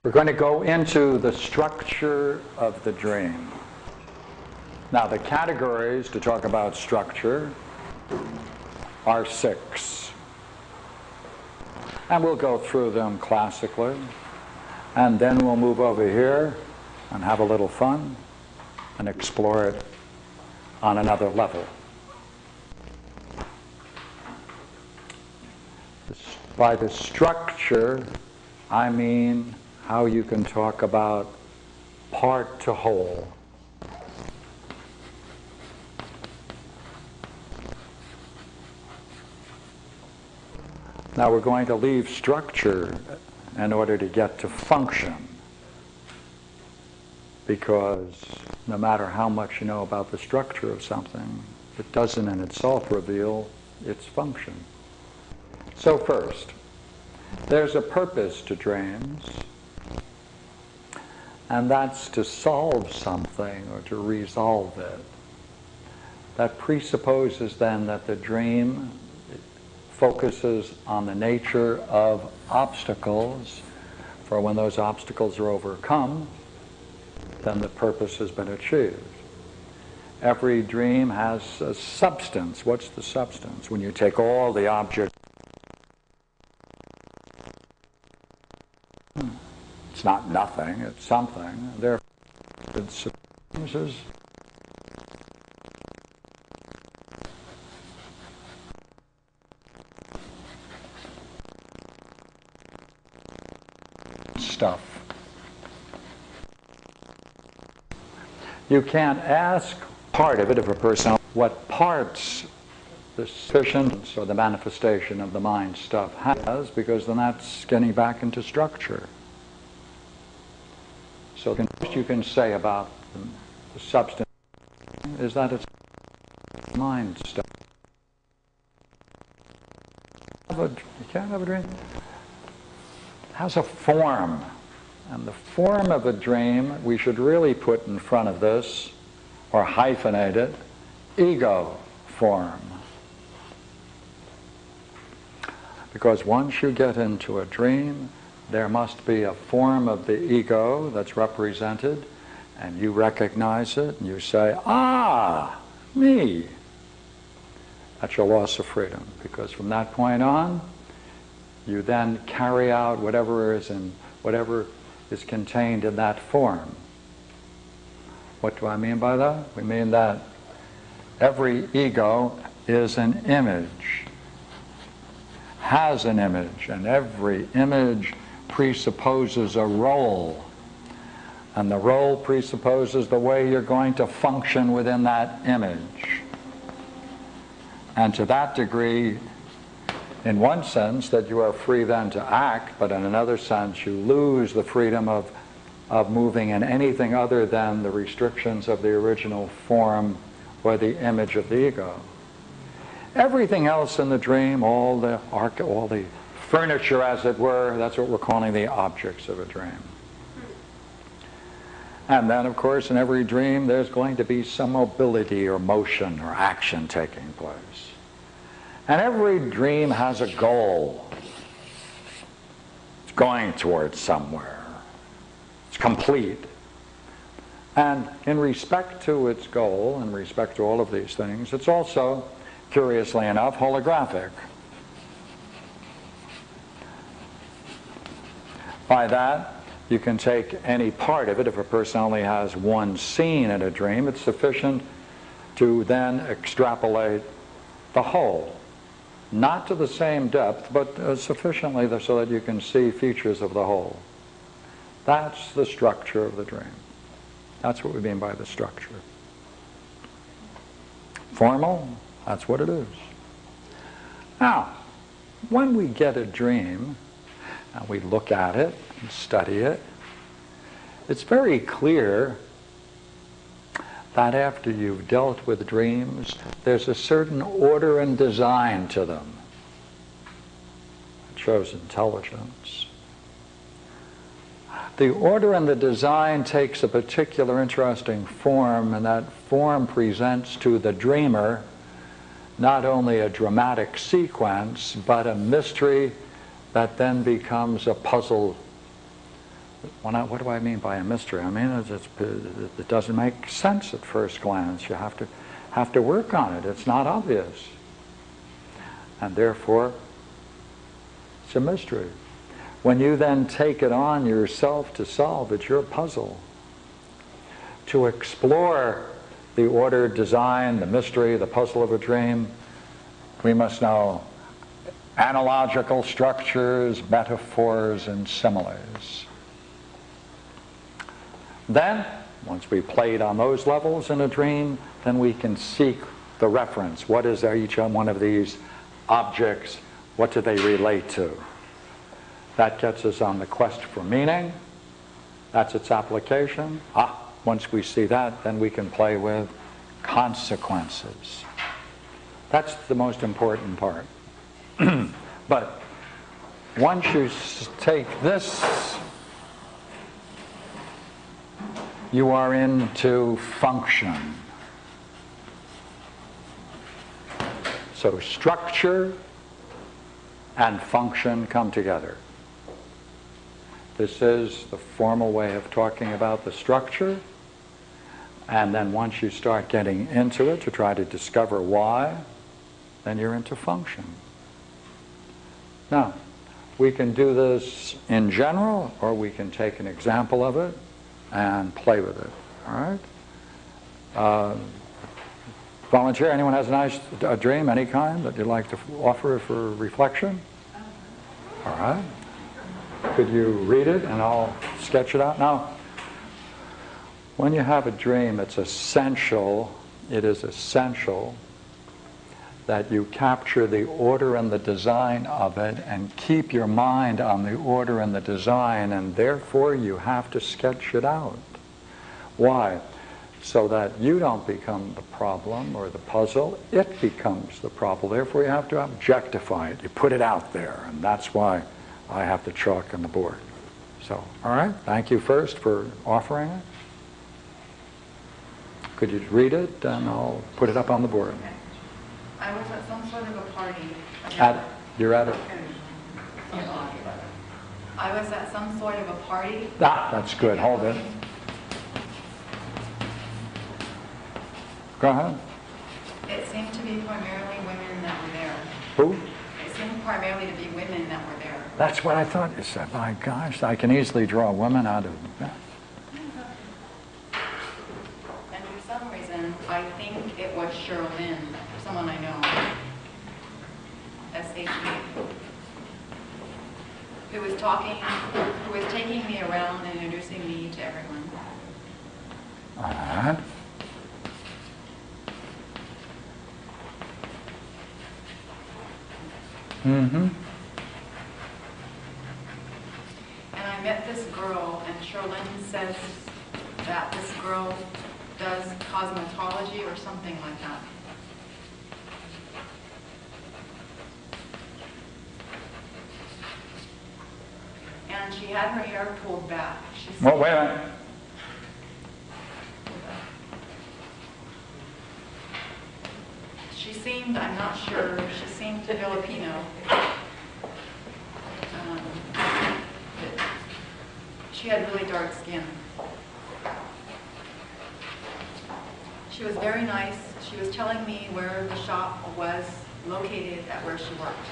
We're going to go into the structure of the dream. Now, the categories to talk about structure are 6. And we'll go through them classically. And then we'll move over here and have a little fun and explore it on another level. By the structure, I mean how you can talk about part to whole. Now we're going to leave structure in order to get to function, because no matter how much you know about the structure of something, it doesn't in itself reveal its function. So first, there's a purpose to dreams, and that's to solve something or to resolve it. That presupposes then that the dream focuses on the nature of obstacles, for when those obstacles are overcome, then the purpose has been achieved. Every dream has a substance. What's the substance? When you take all the objects, it's not nothing, it's something. Therefore, it supposes stuff. You can't ask part of it of a person what parts the sufficiency or the manifestation of the mind stuff has, because then that's getting back into structure. So the most you can say about the substance is that it's mind stuff. You can't have a dream. It has a form. And the form of a dream we should really put in front of this, or hyphenate it, ego form. Because once you get into a dream, there must be a form of the ego that's represented, and you recognize it, and you say, ah, me. That's your loss of freedom, because from that point on, you then carry out whatever is contained in that form. What do I mean by that? We mean that every ego is an image, has an image, and every image presupposes a role, and the role presupposes the way you're going to function within that image. And to that degree, in one sense, that you are free then to act, but in another sense you lose the freedom of moving in anything other than the restrictions of the original form or the image of the ego. Everything else in the dream, all the furniture, as it were, that's what we're calling the objects of a dream. And then, of course, in every dream there's going to be some mobility or motion or action taking place. And every dream has a goal. It's going towards somewhere. It's complete. And in respect to its goal, in respect to all of these things, it's also, curiously enough, holographic. By that, you can take any part of it. If a person only has one scene in a dream, it's sufficient to then extrapolate the whole. Not to the same depth, but sufficiently so that you can see features of the whole. That's the structure of the dream. That's what we mean by the structure. Formal, that's what it is. Now, when we get a dream, and we look at it and study it, it's very clear that after you've dealt with dreams, there's a certain order and design to them. It shows intelligence. The order and the design takes a particular interesting form, and that form presents to the dreamer not only a dramatic sequence, but a mystery that then becomes a puzzle What do I mean by a mystery? I mean it doesn't make sense at first glance. You have to work on it. It's not obvious. And therefore, it's a mystery. When you then take it on yourself to solve, it's your puzzle. To explore the order, design, the mystery, the puzzle of a dream, we must know analogical structures, metaphors, and similes. Then, once we played on those levels in a dream, then we can seek the reference. What is each one of these objects? What do they relate to? That gets us on the quest for meaning. That's its application. Once we see that, then we can play with consequences. That's the most important part. But once you take this, you are into function. So structure and function come together. This is the formal way of talking about the structure. And then once you start getting into it to try to discover why, then you're into function. Now, we can do this in general, or we can take an example of it and play with it. All right? Volunteer, anyone has a dream, any kind, that you'd like to offer for reflection? All right. Could you read it and I'll sketch it out? Now, when you have a dream, it is essential that you capture the order and the design of it and keep your mind on the order and the design, and therefore you have to sketch it out. Why? So that you don't become the problem or the puzzle, it becomes the problem. Therefore you have to objectify it. You put it out there, and that's why I have the chalk and the board. So, all right, thank you first for offering it. Could you read it, and I'll put it up on the board. I was at some sort of a party. You're at it. I was at some sort of a party. That's good. Hold it. Go ahead. It seemed to be primarily women that were there. Who? It seemed primarily to be women that were there. That's what I thought you said. My gosh, I can easily draw women out of that. And for some reason, I think it was Cheryl Lynn, someone I know, S-H-E, who was taking me around and introducing me to everyone. All right. Mm-hmm. And I met this girl, and Sherlyn says that this girl does cosmetology or something like that. And she had her hair pulled back. Well, wait a minute. She seemed, I'm not sure, she seemed Filipino. She had really dark skin. She was very nice. She was telling me where the shop was located at where she worked.